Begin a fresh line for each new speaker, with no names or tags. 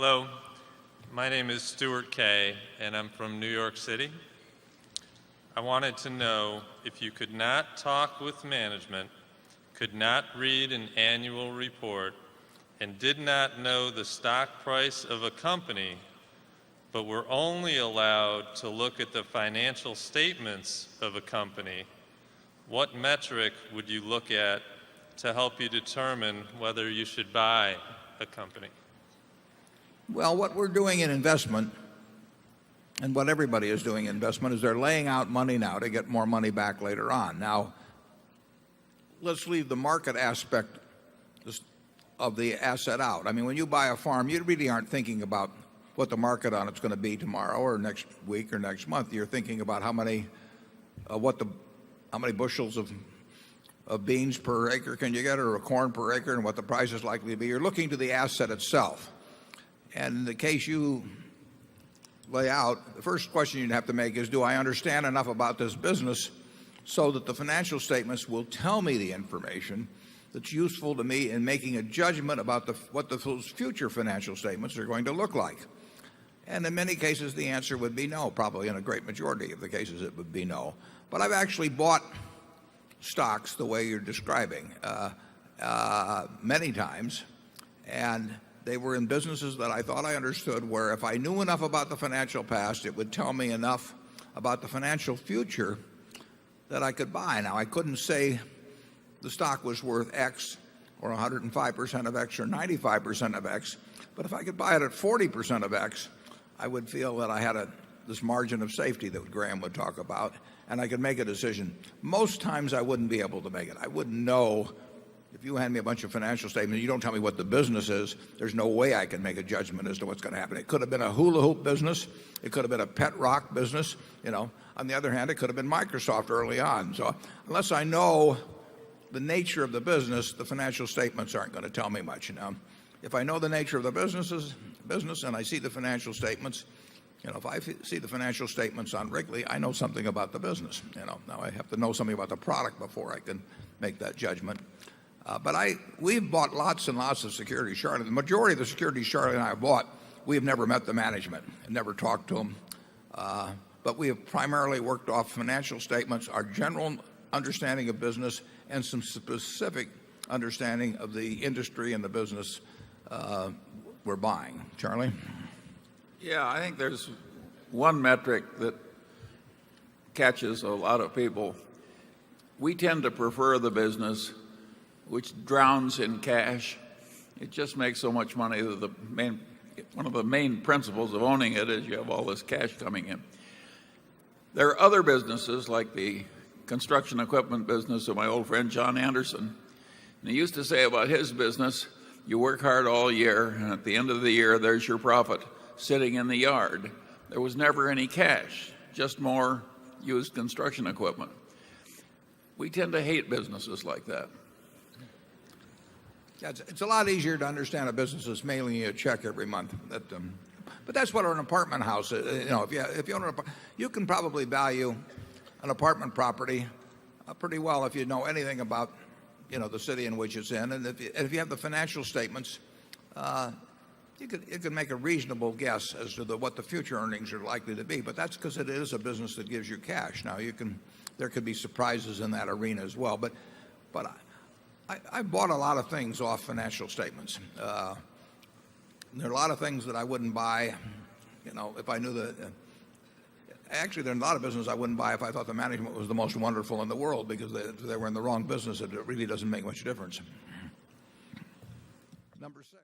Hello, my name is Stuart Kay, and I'm from New York City. I wanted to know if you could not talk with management, could not read an annual report, and did not know the stock price of a company, but were only allowed to look at the financial statements of a company, what metric would you look at to help you determine whether you should buy a company?
Well, what we're doing in investment, and what everybody is doing in investment, is they're laying out money now to get more money back later on. Now, let's leave the market aspect of the asset out. I mean, when you buy a farm, you really aren't thinking about what the market on it's going to be tomorrow or next week or next month. You're thinking about how many bushels of beans per acre can you get, or a corn per acre, and what the price is likely to be. You're looking to the asset itself. And in the case you lay out, the first question you'd have to make is, do I understand enough about this business so that the financial statements will tell me the information that's useful to me in making a judgment about what those future financial statements are going to look like? And in many cases, the answer would be no. Probably in a great majority of the cases, it would be no. But I've actually bought stocks the way you're describing many times, and they were in businesses that I thought I understood, where if I knew enough about the financial past, it would tell me enough about the financial future that I could buy. Now, I couldn't say the stock was worth X or 105% of X or 95% of X, but if I could buy it at 40% of X, I would feel that I had this margin of safety that Graham would talk about, and I could make a decision. Most times I wouldn't be able to make it. I wouldn't know. If you hand me a bunch of financial statements, you don't tell me what the business is, there's no way I can make a judgment as to what's going to happen. It could have been a hula hoop business. It could have been a pet rock business. On the other hand, it could have been Microsoft early on. So unless I know the nature of the business, the financial statements aren't going to tell me much. If I know the nature of the business and I see the financial statements, if I see the financial statements on Wrigley, I know something about the business. Now I have to know something about the product before I can make that judgment. But we've bought lots and lots of securities, Charlie. The majority of the securities Charlie and I have bought, we have never met the management and never talked to them. But we have primarily worked off financial statements, our general understanding of business, and some specific understanding of the industry and the business we're buying. Charlie?
Yeah, I think there's one metric that catches a lot of people. We tend to prefer the business which drowns in cash. It just makes so much money that one of the main principles of owning it is you have all this cash coming in. There are other businesses like the construction equipment business of my old friend John Anderson. And he used to say about his business, you work hard all year, and at the end of the year, there's your profit sitting in the yard. There was never any cash, just more used construction equipment. We tend to hate businesses like that.
Yeah, it's a lot easier to understand a business that's mailing you a check every month. But that's what an apartment house is. If you own you can probably value an apartment property pretty well if you know anything about the city in which it's in, and if you have the financial statements, you can make a reasonable guess as to what the future earnings are likely to be. But that's because it is a business that gives you cash. Now there could be surprises in that arena as well. But I bought a lot of things off financial statements. There are a lot of things that I wouldn't buy, if I knew that. Actually, there are a lot of business I wouldn't buy if I thought the management was the most wonderful in the world, because if they were in the wrong business, it really doesn't make much difference. Number 6.